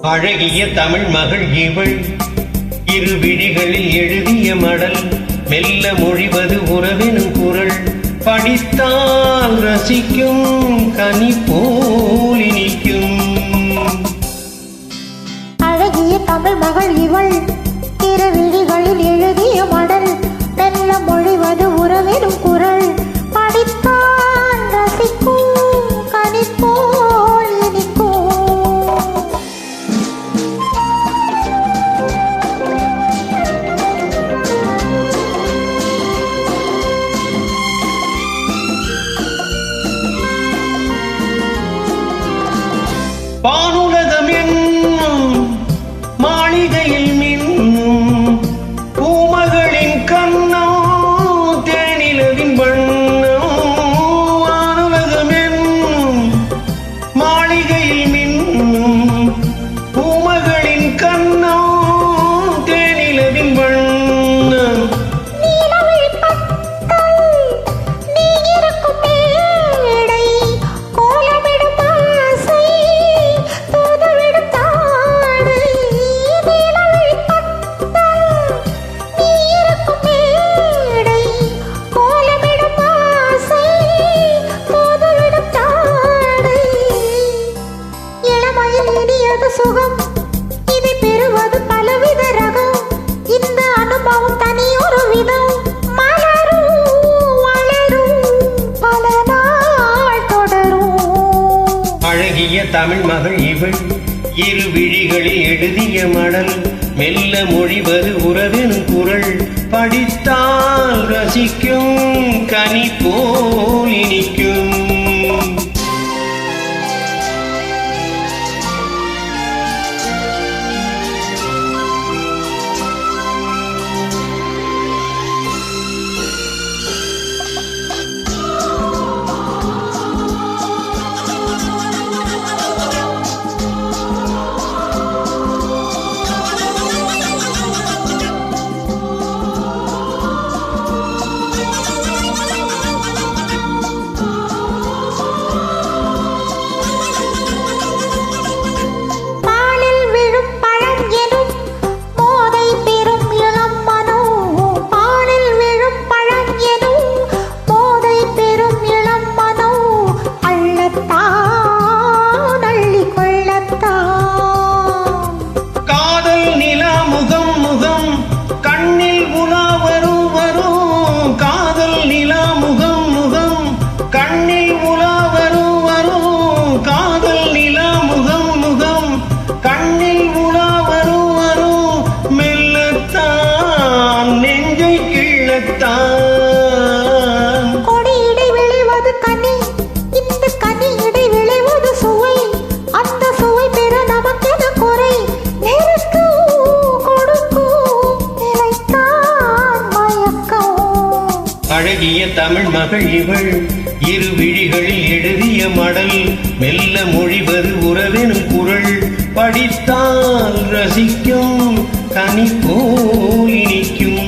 அழகிய தமிழ் மகள் இவள், இரு விழிகளில் எழுதிய மடல், மெல்ல மொழிவது உறவெனும் குரல், படித்தால் ரசிக்கும் கனி போல் இனிக்கும். அழகிய தமிழ் மகள் இவள், இரு விழிகளில் எழுதிய மடல், மெல்ல மொழிவது உறவெனும் குரல், படித்தால் ரசிக்கும் கனி போல் இனிக்கும். வானுலகம் என்னும் மாளிகையில் மின்னும் பூமகளின் கண்ணம் தேனிலவின் வண்ணம். வானுலகம் என்னும் மாளிகையில் மின்னும் பூமகளின் கண்ணம் தேனிலவின் வண்ணம். சுகம் இதை பெறுவது பலவித ரகம், இந்த அனுபவம் தனியொரு விதம், மலரும் வளரும் பல நாள் தொடரும். அழகிய தமிழ் மகள் இவள், இரு விழிகளில் எழுதிய மடல், மெல்ல மொழிவது உறவெனும் குரல், படித்தால் ரசிக்கும் கனி போல் இனிக்கும். கொடியிடை விளைவது கனி, இந்த கனியிடை விளைவது சுவை, அந்த சுவை பெற நமக்கென குறை, நெருக்கும் கொடுக்கும் நிலைத்தான் மயக்கம். அழகிய தமிழ் மகள் இவள், இரு விழிகளில் எழுதிய மடல், மெல்ல மொழிவது உறவெனும் குரல், படித்தால் ரசிக்கும் கனி போல் இனிக்கும்.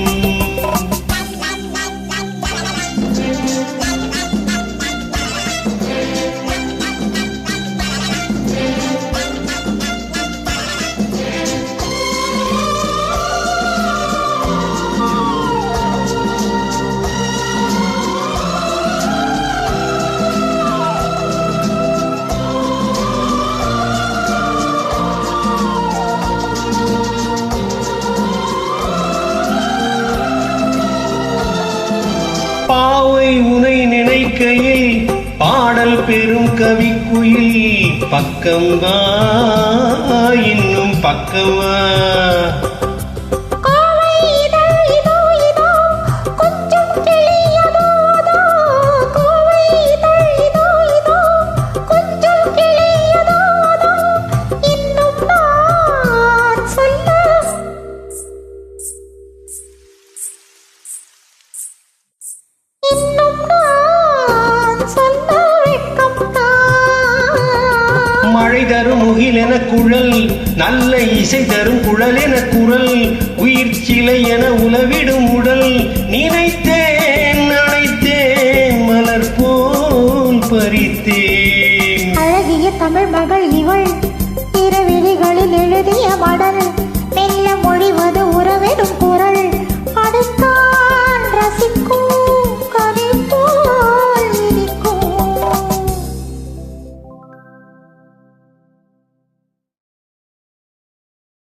பாவை உனை நினைக்கையில் பாடல் பெரும் கவிக்குயில், பக்கம் வா இன்னும் பக்கம் வா. மழை தரும் முகில் என குழல், நல்ல இசை தரும் குழல் என குரல், உயிர் சிலை என உலவிடும் உடல், நினைத்தேன் அழைத்தேன் மலர் போல் பறித்தேன். அழகிய தமிழ் மகள் இவள், பிற விழிகளில் எழுதிய மடல்